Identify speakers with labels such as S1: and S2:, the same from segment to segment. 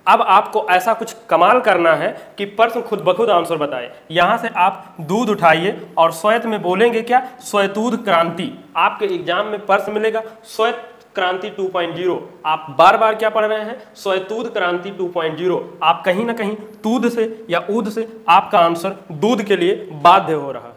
S1: अब आपको ऐसा कुछ कमाल करना है कि प्रश्न खुद ब खुद आंसर बताए। यहाँ से आप दूध उठाइए और श्वेत में बोलेंगे क्या, श्वेतूध क्रांति। आपके एग्जाम में प्रश्न मिलेगा श्वेत क्रांति 2.0। आप बार बार क्या पढ़ रहे हैं, श्वेतूध क्रांति 2.0। आप कहीं ना कहीं तूद से या ऊद से आपका आंसर दूध के लिए बाध्य हो रहा।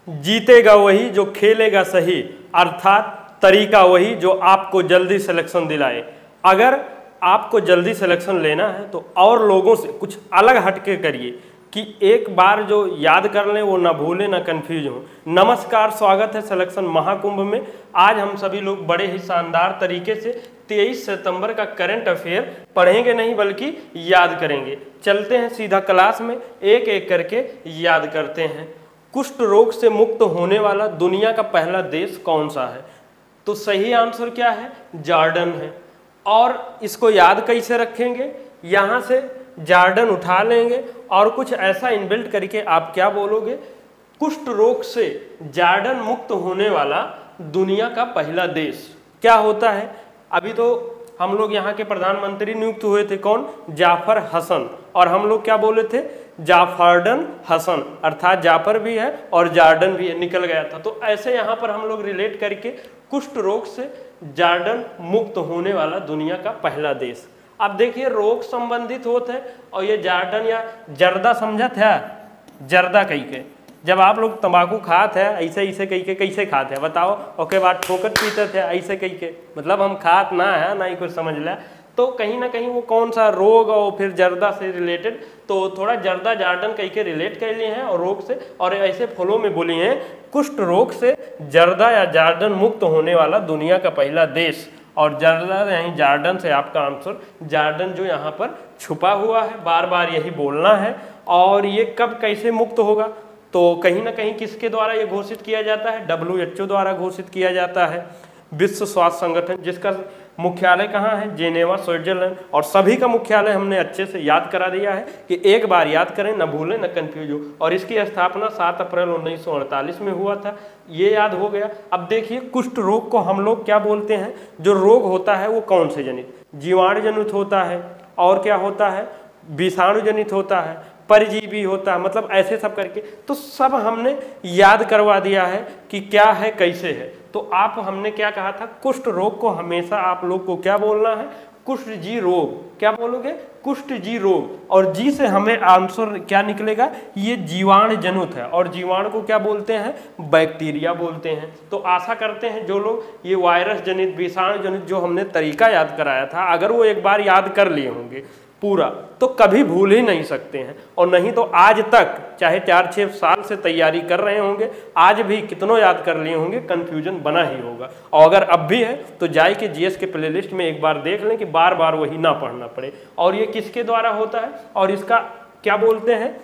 S1: जीतेगा वही जो खेलेगा सही, अर्थात तरीका वही जो आपको जल्दी सिलेक्शन दिलाए। अगर आपको जल्दी सिलेक्शन लेना है तो और लोगों से कुछ अलग हटके करिए कि एक बार जो याद कर लें वो ना भूलें ना कंफ्यूज हों। नमस्कार, स्वागत है सिलेक्शन महाकुंभ में। आज हम सभी लोग बड़े ही शानदार तरीके से 23 सितंबर का करंट अफेयर पढ़ेंगे नहीं बल्कि याद करेंगे। चलते हैं सीधा क्लास में, एक एक करके याद करते हैं। कुष्ठ रोग से मुक्त होने वाला दुनिया का पहला देश कौन सा है? तो सही आंसर क्या है, जॉर्डन है। और इसको याद कैसे रखेंगे, यहाँ से जॉर्डन उठा लेंगे और कुछ ऐसा इनबिल्ट करके आप क्या बोलोगे, कुष्ठ रोग से जॉर्डन मुक्त होने वाला दुनिया का पहला देश क्या होता है। अभी तो हम लोग यहाँ के प्रधानमंत्री नियुक्त हुए थे, कौन, जाफर हसन। और हम लोग क्या बोले थे, जाफरडन हसन, अर्थात जाफर भी है और जॉर्डन भी है, निकल गया था। तो ऐसे यहाँ पर हम लोग रिलेट करके कुष्ठ रोग से जॉर्डन मुक्त होने वाला दुनिया का पहला देश। अब देखिए रोग संबंधित होते हैं और ये जॉर्डन या जर्दा समझा था, जर्दा कही के जब आप लोग तंबाकू खाते हैं ऐसे ऐसे कही के कैसे खाते हैं बताओ, उसके बाद ठोकर पीते थे ऐसे कही के, मतलब हम खात ना है ना ही कुछ समझ लिया। तो कहीं ना कहीं वो कौन सा रोग और फिर जर्दा से रिलेटेड, तो थोड़ा जर्दा जॉर्डन कही के रिलेट कर लिए हैं और रोग से, और ऐसे फॉलो में बोली हैं कुष्ठ रोग से जर्दा या जॉर्डन मुक्त होने वाला दुनिया का पहला देश। और जर्दा यानी जॉर्डन से आपका आंसर जॉर्डन जो यहाँ पर छुपा हुआ है, बार बार यही बोलना है। और ये कब कैसे मुक्त होगा, तो कहीं ना कहीं किसके द्वारा ये घोषित किया जाता है, WHO द्वारा घोषित किया जाता है। विश्व स्वास्थ्य संगठन, जिसका मुख्यालय कहाँ है, जेनेवा, स्विट्जरलैंड। और सभी का मुख्यालय हमने अच्छे से याद करा दिया है कि एक बार याद करें, न भूलें न कंफ्यूज हो। और इसकी स्थापना 7 अप्रैल 1948 में हुआ था, ये याद हो गया। अब देखिए कुष्ठ रोग को हम लोग क्या बोलते हैं, जो रोग होता है वो कौन से जनित, जीवाणु जनित होता है, और क्या होता है, विषाणु जनित होता है, परजीवी होता है, मतलब ऐसे सब करके तो सब हमने याद करवा दिया है कि क्या है कैसे है। तो आप हमने क्या कहा था, कुष्ठ रोग को हमेशा आप लोग को क्या बोलना है, कुष्ठ जी रोग। क्या बोलोगे, कुष्ठ जी रोग। और जी से हमें आंसर क्या निकलेगा, ये जीवाणु जनित है। और जीवाणु को क्या बोलते हैं, बैक्टीरिया बोलते हैं। तो आशा करते हैं जो लोग ये वायरस जनित, विषाणु जनित जो हमने तरीका याद कराया था, अगर वो एक बार याद कर लिए होंगे पूरा तो कभी भूल ही नहीं सकते हैं। और नहीं तो आज तक चाहे 4-6 साल से तैयारी कर रहे होंगे, आज भी कितनों याद कर लिए होंगे, कन्फ्यूजन बना ही होगा। और अगर अब भी है तो जाए के जीएस के प्लेलिस्ट में एक बार देख लें कि बार बार वही ना पढ़ना पड़े। और ये किसके द्वारा होता है, और इसका क्या बोलते हैं,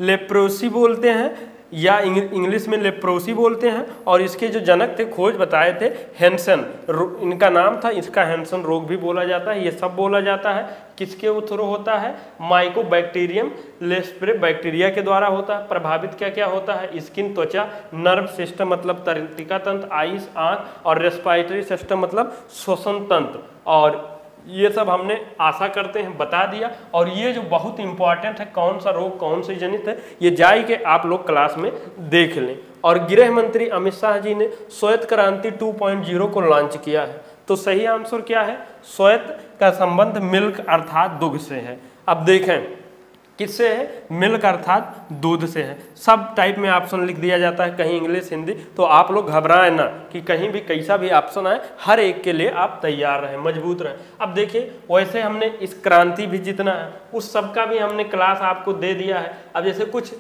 S1: लेप्रोसी बोलते हैं, या इंग्लिश में लेप्रोसी बोलते हैं। और इसके जो जनक थे, खोज बताए थे, हैंसन इनका नाम था, इसका हैंसन रोग भी बोला जाता है। ये सब बोला जाता है किसके थ्रू होता है, माइकोबैक्टीरियम लेस्प्रे बैक्टीरिया के द्वारा होता है। प्रभावित क्या क्या होता है, स्किन, त्वचा, नर्व सिस्टम मतलब तंत्रिका तंत्र, आइस आँख, और रेस्पिरेटरी सिस्टम मतलब श्वसन तंत्र। और ये सब हमने आशा करते हैं बता दिया। और ये जो बहुत इंपॉर्टेंट है, कौन सा रोग कौन से जनित है, ये जाए के आप लोग क्लास में देख लें। और गृह मंत्री अमित शाह जी ने श्वेत क्रांति 2.0 को लॉन्च किया है। तो सही आंसर क्या है, श्वेत का संबंध मिल्क अर्थात दुग्ध से है। अब देखें किससे है, मिल्क अर्थात दूध से है। सब टाइप में ऑप्शन लिख दिया जाता है, कहीं इंग्लिश हिंदी, तो आप लोग घबराएं ना कि कहीं भी कैसा भी ऑप्शन आए, हर एक के लिए आप तैयार रहें, मजबूत रहें। अब देखिए वैसे हमने इस क्रांति भी जितना है उस सबका भी हमने क्लास आपको दे दिया है। अब जैसे कुछ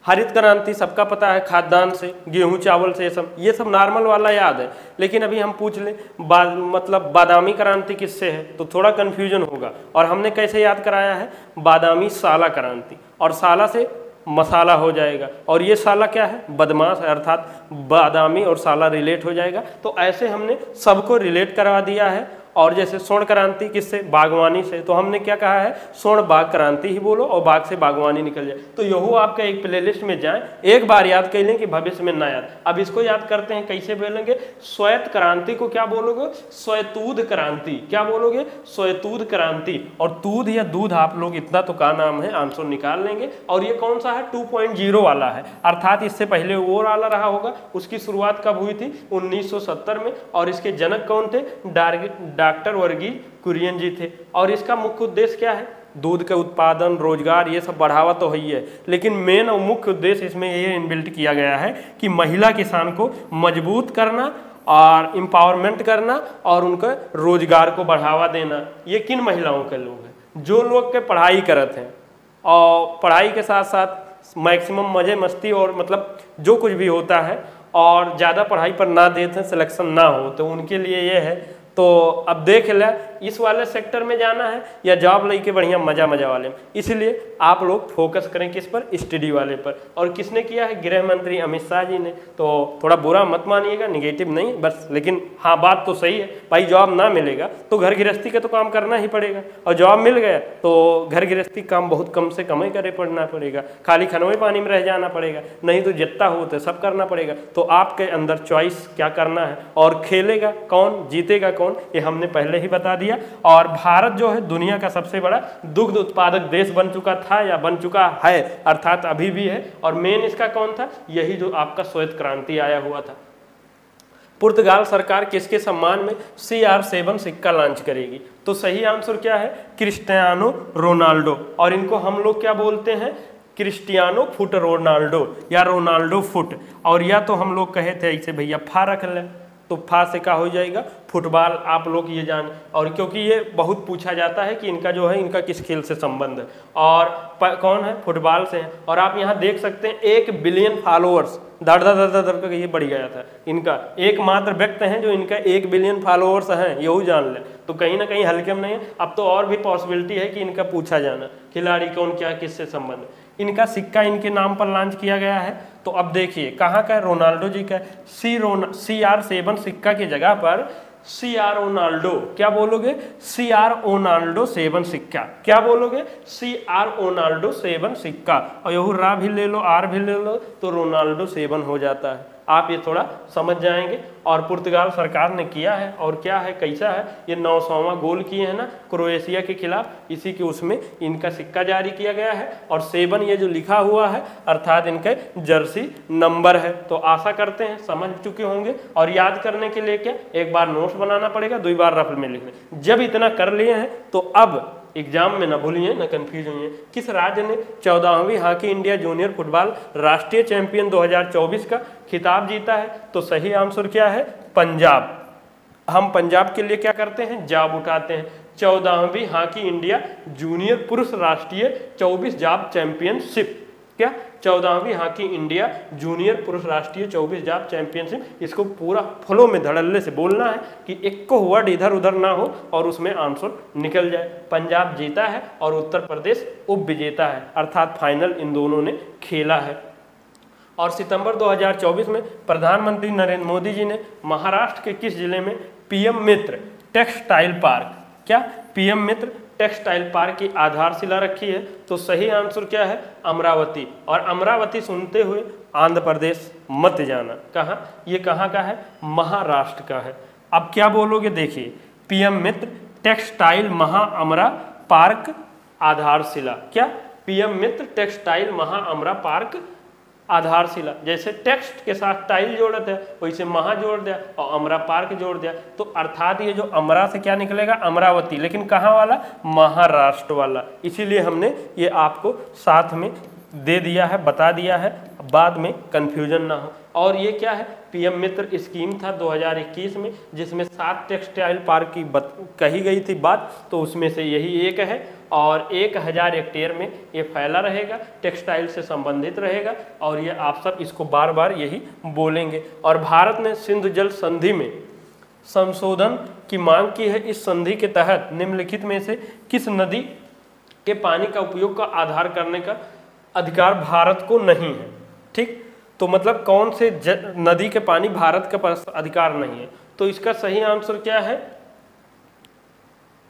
S1: हरित क्रांति सबका पता है, खाद्यान्न से, गेहूं चावल से, ये सब नॉर्मल वाला याद है। लेकिन अभी हम पूछ लें मतलब बादामी क्रांति किससे है, तो थोड़ा कन्फ्यूजन होगा। और हमने कैसे याद कराया है, बादामी साला क्रांति, और साला से मसाला हो जाएगा। और ये साला क्या है, बदमाश है, अर्थात बादामी और साला रिलेट हो जाएगा। तो ऐसे हमने सबको रिलेट करवा दिया है। और जैसे स्वर्ण क्रांति किससे, बागवानी से, तो हमने क्या कहा है, स्वर्ण बाग क्रांति ही बोलो और बाग से बागवानी निकल जाए। तो यहू आपका एक प्लेलिस्ट में जाए, एक बार याद कर लें कि भविष्य में ना याद। अब इसको याद करते हैं, कैसे बोलेंगे, श्वेत क्रांति को क्या बोलोगे, श्वेतूध क्रांति। क्या बोलोगे, श्वेतूध क्रांति। और दूध या दूध आप लोग इतना तो का नाम है, आंसर निकाल लेंगे। और ये कौन सा है, 2.0 वाला है, अर्थात इससे पहले वो वाला रहा होगा। उसकी शुरुआत कब हुई थी, 1970 में, और इसके जनक कौन थे, डॉक्टर वर्गीज कुरियन जी थे। और इसका मुख्य उद्देश्य क्या है, दूध का उत्पादन, रोजगार, ये सब बढ़ावा तो है ही है, लेकिन मेन और मुख्य उद्देश्य इसमें ये इनबिल्ट किया गया है कि महिला किसान को मजबूत करना और एम्पावरमेंट करना और उनका रोजगार को बढ़ावा देना। ये किन महिलाओं के लोग हैं, जो लोग के पढ़ाई करते हैं और पढ़ाई के साथ साथ मैक्सिमम मजे मस्ती और मतलब जो कुछ भी होता है और ज़्यादा पढ़ाई पर ना देते हैं, सिलेक्शन ना हो, तो उनके लिए ये है। तो अब देख ले, इस वाले सेक्टर में जाना है या जॉब लेके बढ़िया मजा वाले में, इसलिए आप लोग फोकस करें किस पर, स्टडी वाले पर। और किसने किया है, गृह मंत्री अमित शाह जी ने। तो थोड़ा बुरा मत मानिएगा, निगेटिव नहीं बस, लेकिन हाँ बात तो सही है भाई, जॉब ना मिलेगा तो घर गृहस्थी का तो काम करना ही पड़ेगा, और जॉब मिल गया तो घर गृहस्थी काम बहुत कम से कम ही करे पड़ना पड़ेगा, खाली खनवे पानी में रह जाना पड़ेगा, नहीं तो जितना हो तो सब करना पड़ेगा। तो आपके अंदर चॉइस क्या करना है, और खेलेगा कौन, जीतेगा कौन, ये हमने पहले ही बता दिया। और भारत जो है दुनिया का सबसे बड़ा दुग्ध उत्पादक देश बन चुका था या बन चुका है, अर्थात अभी भी है। और मेन इसका कौन था, यही जो आपका श्वेत क्रांति आया हुआ था। पुर्तगाल सरकार किसके सम्मान में CR7 सिक्का लॉन्च करेगी, तो सही आंसर क्या है, क्रिस्टियानो रोनाल्डो। और इनको हम लोग क्या बोलते हैं, क्रिस्टियानो फुट रोनाल्डो या रोनाल्डो फुट। और या तो हम लोग कहे थे ऐसे भैया फा रख लें, तो फा से क्या हो जाएगा, फुटबॉल। आप लोग ये जान, और क्योंकि ये बहुत पूछा जाता है कि इनका जो है, इनका किस खेल से संबंध है, और कौन है, फुटबॉल से है। और आप यहाँ देख सकते हैं 1 बिलियन फॉलोअर्स, दर का ये बढ़ गया था। इनका एकमात्र व्यक्ति हैं जो इनका 1 बिलियन फॉलोअर्स हैं, यही जान लें। तो कहीं ना कहीं हल्के में नहीं है। अब तो और भी पॉसिबिलिटी है कि इनका पूछा जाना, खिलाड़ी कौन, क्या, किससे संबंध है। इनका सिक्का इनके नाम पर लॉन्च किया गया है। तो अब देखिए कहाँ का है, रोनाल्डो जी का। CR7 सिक्का की जगह पर CR रोनाल्डो, क्या बोलोगे, CR रोनाल्डो 7 सिक्का। क्या बोलोगे, CR रोनाल्डो 7 सिक्का। और यहू रा भी ले लो, आर भी ले लो, तो रोनाल्डो 7 हो जाता है। आप ये थोड़ा समझ जाएंगे। और पुर्तगाल सरकार ने किया है, और क्या है, कैसा है, ये 900वां गोल किए हैं ना क्रोएशिया के खिलाफ, इसी के उसमें इनका सिक्का जारी किया गया है। और 7 ये जो लिखा हुआ है, अर्थात इनके जर्सी नंबर है। तो आशा करते हैं समझ चुके होंगे। और याद करने के लिए क्या, एक बार नोट्स बनाना पड़ेगा, 2 बार रफ में लिखना। जब इतना कर लिए हैं तो अब एग्जाम में ना भूलिए, ना कंफ्यूज होइए। किस राज्य ने 14वीं हॉकी इंडिया जूनियर फुटबॉल राष्ट्रीय चैंपियन 2024 का खिताब जीता है, तो सही आंसर क्या है, पंजाब। हम पंजाब के लिए क्या करते हैं, जॉब उठाते हैं। 14वीं हॉकी इंडिया जूनियर पुरुष राष्ट्रीय 24 जॉब चैंपियनशिप, क्या 14वीं हॉकी इंडिया जूनियर पुरुष राष्ट्रीय 24 जाप चैंपियनशिप। इसको पूरा फ्लो में धड़ल्ले से बोलना है कि एक को वर्ड इधर उधर ना हो और उसमें आंसर निकल जाए। पंजाब जीता है और उत्तर प्रदेश उप विजेता है, अर्थात फाइनल इन दोनों ने खेला है। और सितंबर 2024 में प्रधानमंत्री नरेंद्र मोदी जी ने महाराष्ट्र के किस जिले में पीएम मित्र टेक्सटाइल पार्क, क्या पीएम मित्र टेक्सटाइल पार्क की आधारशिला रखी है, तो सही आंसर क्या है, अमरावती। और अमरावती सुनते हुए आंध्र प्रदेश मत जाना। कहाँ, ये कहाँ का है, महाराष्ट्र का है। अब क्या बोलोगे, देखिए पीएम मित्र टेक्सटाइल अमरा पार्क आधारशिला, क्या पीएम मित्र टेक्सटाइल अमरा पार्क आधारशिला। जैसे टेक्स्ट के साथ टाइल जोड़ते हैं, वैसे महा जोड़ दिया और अमरा पार्क जोड़ दिया, तो अर्थात ये जो अमरा से क्या निकलेगा, अमरावती, लेकिन कहाँ वाला, महाराष्ट्र वाला। इसीलिए हमने ये आपको साथ में दे दिया है, बता दिया है, बाद में कंफ्यूजन ना हो। और ये क्या है, पीएम मित्र स्कीम था 2021 में, जिसमें 7 टेक्सटाइल पार्क की कही गई थी बात, तो उसमें से यही एक है। और 1000 हेक्टेयर में ये फैला रहेगा, टेक्सटाइल से संबंधित रहेगा। और ये आप सब इसको बार बार यही बोलेंगे। और भारत ने सिंधु जल संधि में संशोधन की मांग की है। इस संधि के तहत निम्नलिखित में से किस नदी के पानी का उपयोग का आधार करने का अधिकार भारत को नहीं है। ठीक, तो मतलब कौन से नदी के पानी भारत के पास अधिकार नहीं है, तो इसका सही आंसर क्या है,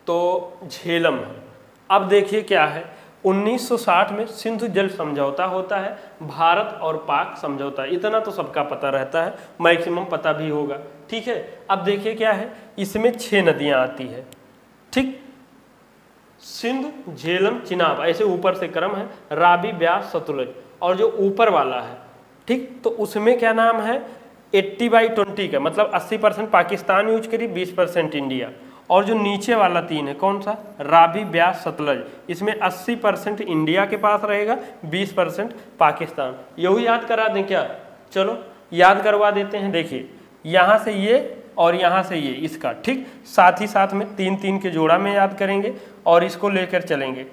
S1: तो झेलम है। अब देखिए क्या है, 1960 में सिंधु जल समझौता होता है, भारत और पाक समझौता, इतना तो सबका पता रहता है, मैक्सिमम पता भी होगा, ठीक है। अब देखिए क्या है, इसमें 6 नदियां आती है, ठीक, सिंध, झेलम, चिनाब, ऐसे ऊपर से क्रम है, रावी, ब्यास, सतलुज, और जो ऊपर वाला है, ठीक, तो उसमें क्या नाम है, 80/20 का, मतलब 80% पाकिस्तान यूज करी, 20% इंडिया। और जो नीचे वाला 3 है कौन सा, रावी, ब्यास, सतलज, इसमें 80% इंडिया के पास रहेगा, 20% पाकिस्तान। यही याद करा दें क्या, चलो याद करवा देते हैं। देखिए यहाँ से ये और यहाँ से ये इसका, ठीक, साथ ही साथ में 3-3 के जोड़ा में याद करेंगे और इसको लेकर चलेंगे।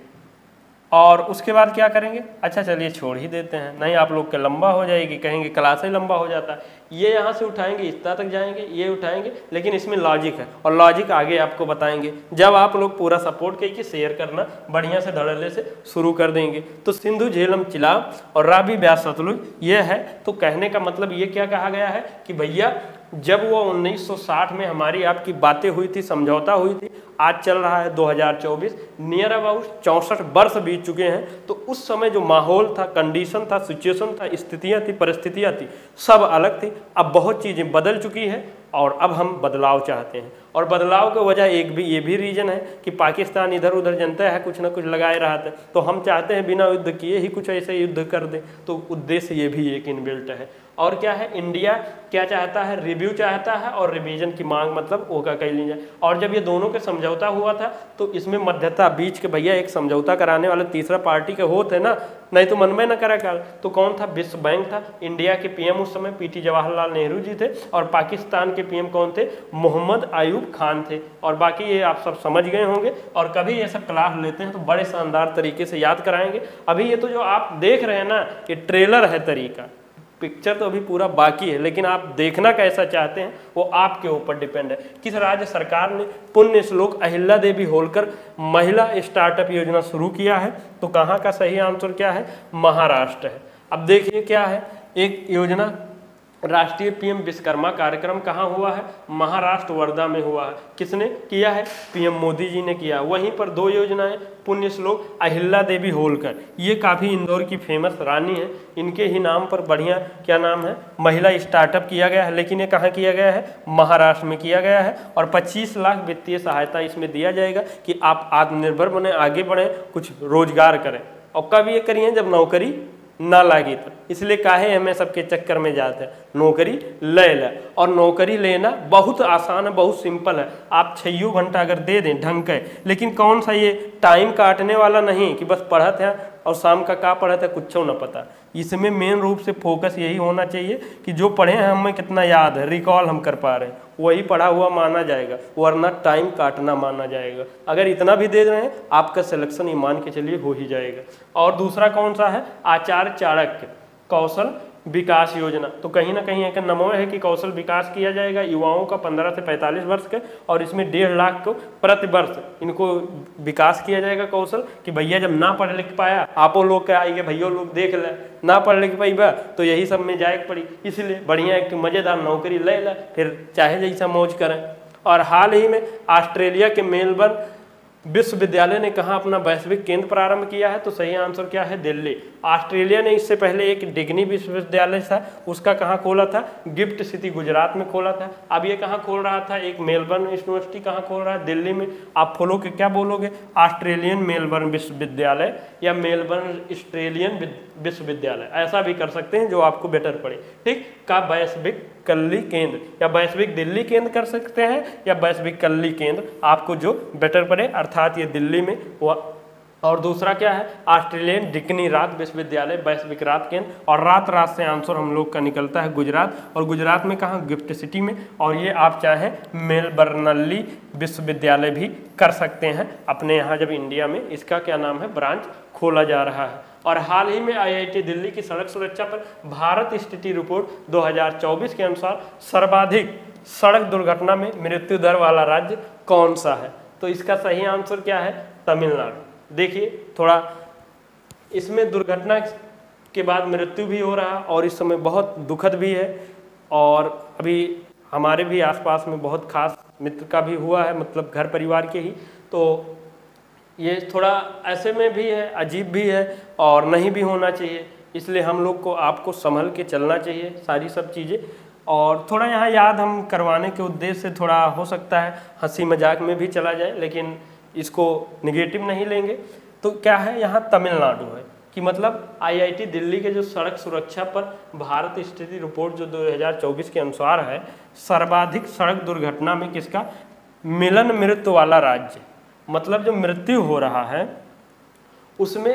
S1: और उसके बाद क्या करेंगे, अच्छा चलिए छोड़ ही देते हैं, नहीं आप लोग का लंबा हो जाएगी, कहेंगे क्लास ही लंबा हो जाता है। ये यहाँ से उठाएंगे इतना तक जाएंगे, ये उठाएंगे, लेकिन इसमें लॉजिक है और लॉजिक आगे आपको बताएंगे जब आप लोग पूरा सपोर्ट करके शेयर करना बढ़िया से धड़ल्ले से शुरू कर देंगे। तो सिंधु, झेलम, चिनाब और रावी, ब्यास, सतलुज ये है। तो कहने का मतलब ये क्या कहा गया है कि भैया जब वो 1960 में हमारी आपकी बातें हुई थी, समझौता हुई थी, आज चल रहा है 2024, नियर अबाउट 64 वर्ष बीत चुके हैं। तो उस समय जो माहौल था, कंडीशन था, सिचुएशन था, स्थितियां थी, परिस्थितियां थी, सब अलग थी। अब बहुत चीज़ें बदल चुकी हैं और अब हम बदलाव चाहते हैं। और बदलाव की वजह ये भी रीजन है कि पाकिस्तान इधर उधर जनता है कुछ ना कुछ लगाए रहा था, तो हम चाहते हैं बिना युद्ध किए ही कुछ ऐसे युद्ध कर दें। तो उद्देश्य ये भी एक इनबिल्ट है। और क्या है, इंडिया क्या चाहता है, रिव्यू चाहता है और रिवीजन की मांग, मतलब वो का कह लीजिए। और जब ये दोनों के समझौता हुआ था तो इसमें मध्यता बीच के भैया एक समझौता कराने वाला तीसरा पार्टी के होते ना, नहीं तो मन में न करा कर। तो कौन था, विश्व बैंक था। इंडिया के पीएम उस समय पीटी जवाहरलाल नेहरू जी थे और पाकिस्तान के पीएम कौन थे, मोहम्मद अयूब खान थे। और बाकी ये आप सब समझ गए होंगे और कभी ये सब क्लास लेते हैं तो बड़े शानदार तरीके से याद कराएंगे। अभी ये तो जो आप देख रहे हैं ना, ये ट्रेलर है तरीका, पिक्चर तो अभी पूरा बाकी है, लेकिन आप देखना कैसा चाहते हैं वो आपके ऊपर डिपेंड है। किस राज्य सरकार ने पुण्य श्लोक अहिल्या देवी होलकर महिला स्टार्टअप योजना शुरू किया है, तो कहाँ का सही आंसर क्या है, महाराष्ट्र है। अब देखिए क्या है, एक योजना राष्ट्रीय पीएम विश्वकर्मा कार्यक्रम कहाँ हुआ है, महाराष्ट्र वर्धा में हुआ है। किसने किया है, पीएम मोदी जी ने किया। वहीं पर 2 योजनाएं, पुण्य श्लोक अहिल्या देवी होलकर, ये काफ़ी इंदौर की फेमस रानी है, इनके ही नाम पर बढ़िया क्या नाम है, महिला स्टार्टअप किया गया है। लेकिन ये कहाँ किया गया है, महाराष्ट्र में किया गया है। और 25 लाख वित्तीय सहायता इसमें दिया जाएगा कि आप आत्मनिर्भर बने, आगे बढ़ें, कुछ रोजगार करें। और कब ये करिए, जब नौकरी ना लागी तो। इसलिए काहे हमें सबके चक्कर में जाते हैं, नौकरी ले ले। और नौकरी लेना बहुत आसान है, बहुत सिंपल है। आप 6 घंटा अगर दे दें ढंग के, लेकिन कौन सा ये टाइम काटने वाला नहीं कि बस पढ़त है और शाम का पढ़त है कुछ ना पता। इसमें मेन रूप से फोकस यही होना चाहिए कि जो पढ़े हैं हमें कितना याद है, रिकॉल हम कर पा रहे हैं, वही पढ़ा हुआ माना जाएगा, वरना टाइम काटना माना जाएगा। अगर इतना भी दे रहे हैं आपका सिलेक्शन ये मान के चलिए हो ही जाएगा। और दूसरा कौन सा है, आचार्य चाणक्य कौशल विकास योजना। तो कहीं ना कहीं एक नमूना है कि कौशल विकास किया जाएगा युवाओं का 15 से 45 वर्ष के, और इसमें 1.5 लाख को प्रति वर्ष इनको विकास किया जाएगा कौशल। कि भैया जब ना पढ़ लिख पाया, आपो लोग क्या आएंगे, भैया लोग देख ले ना पढ़ लिख पाई बा तो यही सब में जाए पड़ी। इसलिए बढ़िया एक मज़ेदार नौकरी ले ला, फिर चाहे जैसा मौज करें। और हाल ही में ऑस्ट्रेलिया के मेलबर्न विश्वविद्यालय ने कहाँ अपना वैश्विक केंद्र प्रारंभ किया है, तो सही आंसर क्या है, दिल्ली। ऑस्ट्रेलिया ने इससे पहले एक डिग्नी विश्वविद्यालय था, उसका कहाँ खोला था, गिफ्ट सिटी गुजरात में खोला था। अब ये कहाँ खोल रहा था, एक मेलबर्न यूनिवर्सिटी कहाँ खोल रहा है, दिल्ली में। आप फॉलो के क्या बोलोगे, ऑस्ट्रेलियन मेलबर्न विश्वविद्यालय या मेलबर्न ऑस्ट्रेलियन विश्वविद्यालय, ऐसा भी कर सकते हैं जो आपको बेटर पड़े, ठीक। का वैश्विक कल्ली केंद्र या वैश्विक दिल्ली केंद्र कर सकते हैं, या वैश्विक कल्ली केंद्र, आपको जो बेटर पड़े, अर्थात ये दिल्ली में हुआ। और दूसरा क्या है, ऑस्ट्रेलियन डिकनी रात विश्वविद्यालय वैश्विक रात केंद्र। और रात से आंसर हम लोग का निकलता है गुजरात। और गुजरात में कहाँ, गिफ्ट सिटी में। और ये आप चाहें मेलबर्नली विश्वविद्यालय भी कर सकते हैं अपने यहाँ, जब इंडिया में इसका क्या नाम है, ब्रांच खोला जा रहा है। और हाल ही में IIT दिल्ली की सड़क सुरक्षा पर भारत स्थिति रिपोर्ट 2024 के अनुसार सर्वाधिक सड़क दुर्घटना में मृत्यु दर वाला राज्य कौन सा है, तो इसका सही आंसर क्या है, तमिलनाडु। देखिए थोड़ा इसमें दुर्घटना के बाद मृत्यु भी हो रहा और इस समय बहुत दुखद भी है। और अभी हमारे भी आसपास में बहुत खास मित्र का भी हुआ है, मतलब घर परिवार के ही। तो ये थोड़ा ऐसे में भी है, अजीब भी है और नहीं भी होना चाहिए, इसलिए हम लोग को आपको संभल के चलना चाहिए सारी सब चीज़ें। और थोड़ा यहाँ याद हम करवाने के उद्देश्य से थोड़ा हो सकता है हंसी मजाक में भी चला जाए, लेकिन इसको निगेटिव नहीं लेंगे। तो क्या है, यहाँ तमिलनाडु है कि मतलब IIT दिल्ली के जो सड़क सुरक्षा पर भारत स्थिति रिपोर्ट जो 2024 के अनुसार है, सर्वाधिक सड़क दुर्घटना में किसका, मिलन मृत्यु वाला राज्य, मतलब जो मृत्यु हो रहा है उसमें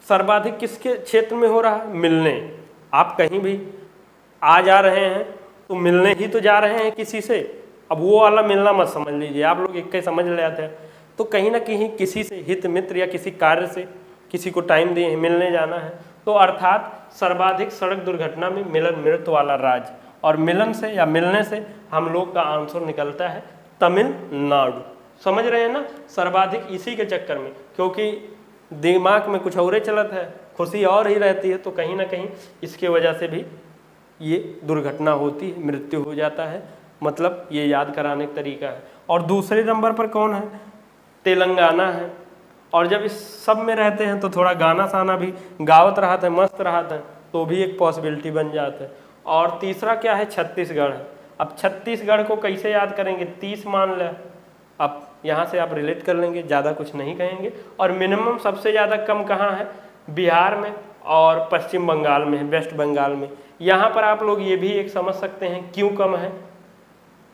S1: सर्वाधिक किसके क्षेत्र में हो रहा है, मिलने। आप कहीं भी आ जा रहे हैं तो मिलने ही तो जा रहे हैं किसी से। अब वो वाला मिलना मत समझ लीजिए, आप लोग एक समझ लेते हैं, तो कहीं ना कहीं किसी से हित मित्र या किसी कार्य से किसी को टाइम दिए मिलने जाना है, तो अर्थात सर्वाधिक सड़क दुर्घटना में मिलन मृत्यु वाला राज्य, और मिलन से या मिलने से हम लोग का आंसर निकलता है तमिलनाडु। समझ रहे हैं ना, सर्वाधिक इसी के चक्कर में, क्योंकि दिमाग में कुछ और चलत है, खुशी और ही रहती है, तो कहीं ना कहीं इसके वजह से भी ये दुर्घटना होती है, मृत्यु हो जाता है, मतलब ये याद कराने का तरीका है। और दूसरे नंबर पर कौन है, तेलंगाना है। और जब इस सब में रहते हैं तो थोड़ा गाना साना भी गावत रहा था, मस्त रहा था, तो भी एक पॉसिबिलिटी बन जाता है। और तीसरा क्या है, छत्तीसगढ़ है। अब छत्तीसगढ़ को कैसे याद करेंगे, 30 मान लें, अब यहाँ से आप रिलेट कर लेंगे, ज़्यादा कुछ नहीं कहेंगे। और मिनिमम सबसे ज़्यादा कम कहाँ है, बिहार में और पश्चिम बंगाल में है, वेस्ट बंगाल में। यहाँ पर आप लोग ये भी एक समझ सकते हैं क्यों कम है,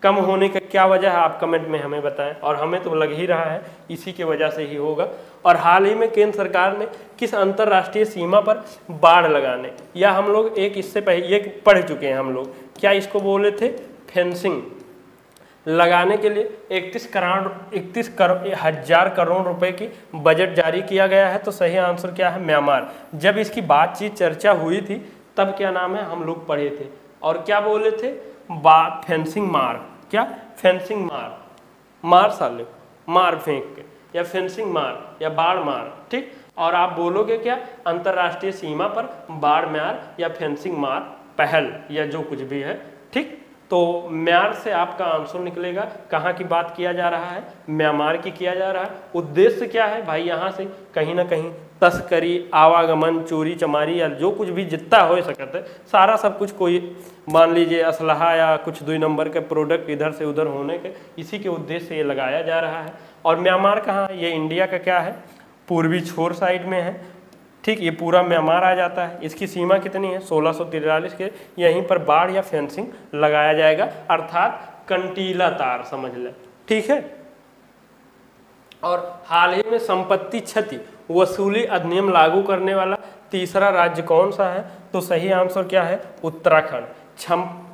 S1: कम होने का क्या वजह है, आप कमेंट में हमें बताएं। और हमें तो लग ही रहा है इसी के वजह से ही होगा। और हाल ही में केंद्र सरकार ने किस अंतर्राष्ट्रीय सीमा पर बाड़ लगाने, या हम लोग एक इससे पहले ये पढ़ चुके हैं हम लोग, क्या इसको बोले थे, फेंसिंग लगाने के लिए 31 हजार करोड़ रुपए की बजट जारी किया गया है। तो सही आंसर क्या है, म्यांमार। जब इसकी बातचीत चर्चा हुई थी तब क्या नाम है, हम लोग पढ़े थे, और क्या बोले थे, फेंसिंग मार, क्या फेंसिंग मार, मार साले, मार फेंक के, या फेंसिंग मार या बाढ़ मार, ठीक। और आप बोलोगे क्या, अंतर्राष्ट्रीय सीमा पर बाढ़ मार या फेंसिंग मार पहल, या जो कुछ भी है, ठीक। तो म्यार से आपका आंसर निकलेगा। कहाँ की बात किया जा रहा है, म्यांमार की किया जा रहा है। उद्देश्य क्या है भाई, यहाँ से कहीं ना कहीं तस्करी, आवागमन, चोरी चमारी या जो कुछ भी जितना हो सकता है सारा सब कुछ, कोई मान लीजिए असलहा या कुछ 2 नंबर के प्रोडक्ट इधर से उधर होने के, इसी के उद्देश्य से ये लगाया जा रहा है। और म्यांमार कहाँ है, ये इंडिया का क्या है, पूर्वी छोर साइड में है, ठीक। ये पूरा म्यांमार आ जाता है। इसकी सीमा कितनी है, 1643 के। यहीं पर बाढ़ या फेंसिंग लगाया जाएगा, अर्थात कंटीला तार समझ लें, ठीक है। और हाल ही में संपत्ति क्षति वसूली अधिनियम लागू करने वाला तीसरा राज्य कौन सा है, तो सही आंसर क्या है, उत्तराखंड।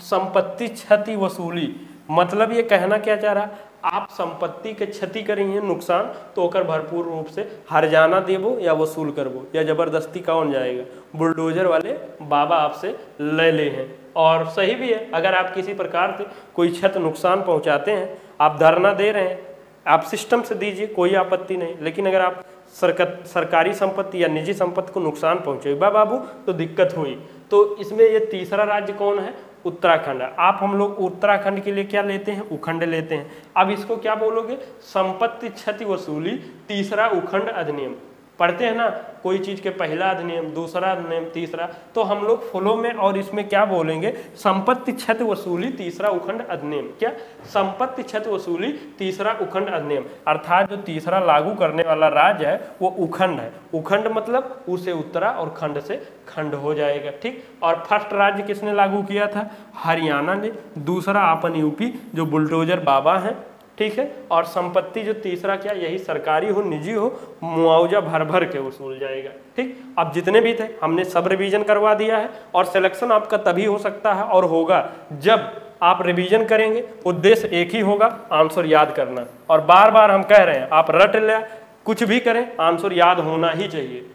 S1: संपत्ति क्षति वसूली मतलब ये कहना क्या चाह रहा, आप संपत्ति के क्षति करी है, नुकसान, तो ओकर भरपूर रूप से हर्जाना देबो या वसूल करबो, या जबरदस्ती कौन जाएगा, बुलडोजर वाले बाबा आपसे ले ले हैं। और सही भी है, अगर आप किसी प्रकार से कोई क्षति नुकसान पहुंचाते हैं, आप धरना दे रहे हैं, आप सिस्टम से दीजिए, कोई आपत्ति नहीं, लेकिन अगर आप सरकारी संपत्ति या निजी संपत्ति को नुकसान पहुंचे बाबू, तो दिक्कत हुई। तो इसमें ये तीसरा राज्य कौन है, उत्तराखंड। आप हम लोग उत्तराखंड के लिए क्या लेते हैं, उखंड लेते हैं। अब इसको क्या बोलोगे, संपत्ति क्षति वसूली तीसरा उखंड अधिनियम। पढ़ते हैं ना, कोई चीज़ के पहला अधिनियम, दूसरा अधिनियम, तीसरा, तो हम लोग फ्लो में और इसमें क्या बोलेंगे, संपत्ति क्षति वसूली तीसरा उखंड अधिनियम। क्या, संपत्ति क्षति वसूली तीसरा उखंड अधिनियम, अर्थात जो तीसरा लागू करने वाला राज्य है वो उखंड है। उखंड मतलब उसे उत्तरा और खंड से खंड हो जाएगा, ठीक। और फर्स्ट राज्य किसने लागू किया था, हरियाणा ने। दूसरा अपन यूपी, जो बुलडोजर बाबा हैं, ठीक है। और संपत्ति जो तीसरा क्या, यही सरकारी हो निजी हो, मुआवजा भर भर के वसूल जाएगा, ठीक। अब जितने भी थे हमने सब रिवीजन करवा दिया है, और सिलेक्शन आपका तभी हो सकता है और होगा जब आप रिवीजन करेंगे। उद्देश्य एक ही होगा, आंसर याद करना। और बार बार हम कह रहे हैं, आप रट ले कुछ भी करें, आंसर याद होना ही चाहिए।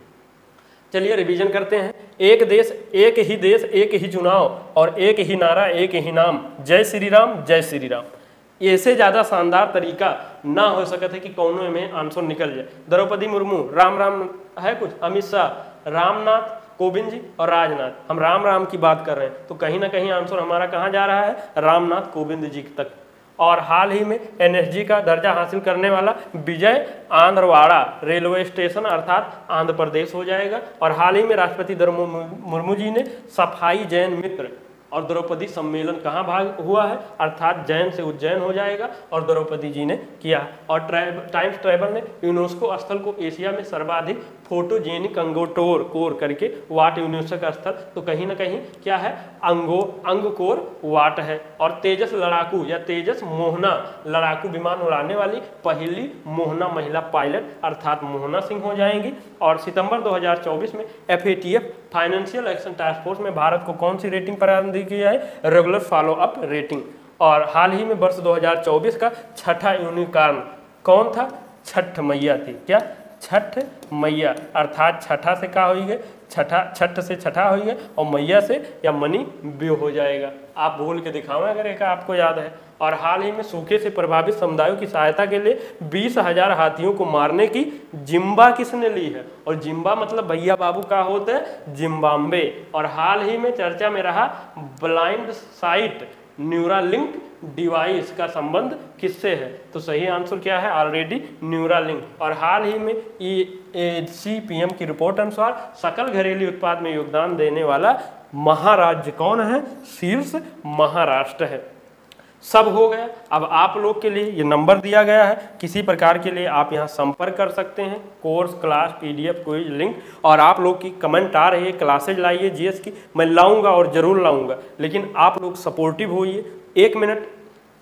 S1: चलिए रिवीजन करते हैं। एक देश, एक ही चुनाव, और एक ही नारा, एक ही नाम, जय श्री राम, जय श्री राम। ऐसे ज़्यादा शानदार तरीका ना हो सके थे कि कौनों में आंसर निकल जाए। द्रौपदी मुर्मू, राम राम है कुछ, अमित शाह, रामनाथ कोविंद जी और राजनाथ। हम राम राम की बात कर रहे हैं, तो कहीं ना कहीं आंसर हमारा कहाँ जा रहा है, रामनाथ कोविंद जी तक। और हाल ही में NSG का दर्जा हासिल करने वाला विजय आंध्रवाड़ा रेलवे स्टेशन अर्थात आंध्र प्रदेश हो जाएगा। और हाल ही में राष्ट्रपति द्रौपदी मुर्मू जी ने सफाई जैन मित्र और द्रौपदी सम्मेलन कहाँ भाग हुआ है, अर्थात जैन से उज्जैन हो जाएगा और द्रौपदी जी ने किया। और टाइम्स ट्रैवल ने यूनेस्को स्थल को एशिया में सर्वाधिक फोटोजेनिक अंगोटोर कोर करके वाट यूनेस्को का स्थल, तो कहीं ना कहीं क्या है, अंगकोर वाट है। और तेजस लड़ाकू या तेजस मोहना लड़ाकू विमान उड़ाने वाली पहली मोहना महिला पायलट अर्थात मोहना सिंह हो जाएंगी। और सितंबर 2024 में FATF financial action task force में भारत को कौन सी रेटिंग प्रदान की है, रेगुलर फॉलो अप रेटिंग। और हाल ही में वर्ष 2024 का छठा यूनिकॉर्न कौन था, छठ मैया थी। क्या, छठ मैया, अर्थात छठा से क्या हुई है, छठ से छठा हुई है और मैया से या मनी व्यू हो जाएगा। आप बोल के दिखाओ अगर एक आपको याद है। और हाल ही में सूखे से प्रभावित समुदायों की सहायता के लिए 20,000 हाथियों को मारने की जिम्बा किसने ली है, और जिम्बा मतलब भैया बाबू का होता है जिम्बाब्वे। और हाल ही में चर्चा में रहा ब्लाइंड साइट न्यूरालिंक डिवाइस का संबंध किससे है, तो सही आंसर क्या है, ऑलरेडी न्यूरालिंक। और हाल ही में ECPM की रिपोर्ट अनुसार सकल घरेलू उत्पाद में योगदान देने वाला महाराज्य कौन है, शीर्ष महाराष्ट्र है। सब हो गया। अब आप लोग के लिए ये नंबर दिया गया है, किसी प्रकार के लिए आप यहाँ संपर्क कर सकते हैं। कोर्स, क्लास, PDF, कोई लिंक। और आप लोग की कमेंट आ रही है क्लासेज लाइए GS की, मैं लाऊंगा और ज़रूर लाऊंगा, लेकिन आप लोग सपोर्टिव होइए। 1 मिनट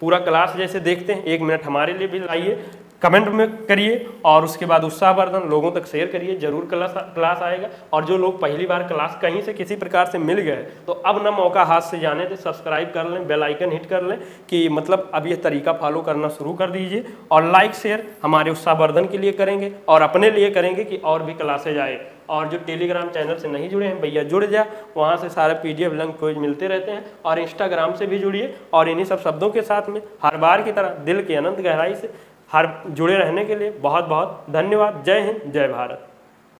S1: पूरा क्लास जैसे देखते हैं, 1 मिनट हमारे लिए भी लाइए, कमेंट में करिए और उसके बाद उत्साहवर्धन लोगों तक शेयर करिए, जरूर क्लास आएगा। और जो लोग पहली बार क्लास कहीं से किसी प्रकार से मिल गए तो अब ना मौका हाथ से जाने दे, सब्सक्राइब कर लें, बेल आइकन हिट कर लें कि मतलब अब ये तरीका फॉलो करना शुरू कर दीजिए। और लाइक शेयर हमारे उत्साहवर्धन के लिए करेंगे और अपने लिए करेंगे कि और भी क्लासेज आए। और जो टेलीग्राम चैनल से नहीं जुड़े हैं भैया जुड़ जा, वहाँ से सारे PDF लिंक कोई मिलते रहते हैं। और इंस्टाग्राम से भी जुड़िए और इन्हीं सब शब्दों के साथ में हर बार की तरह दिल की अनंत गहराई से हर जुड़े रहने के लिए बहुत बहुत धन्यवाद। जय हिंद, जय भारत।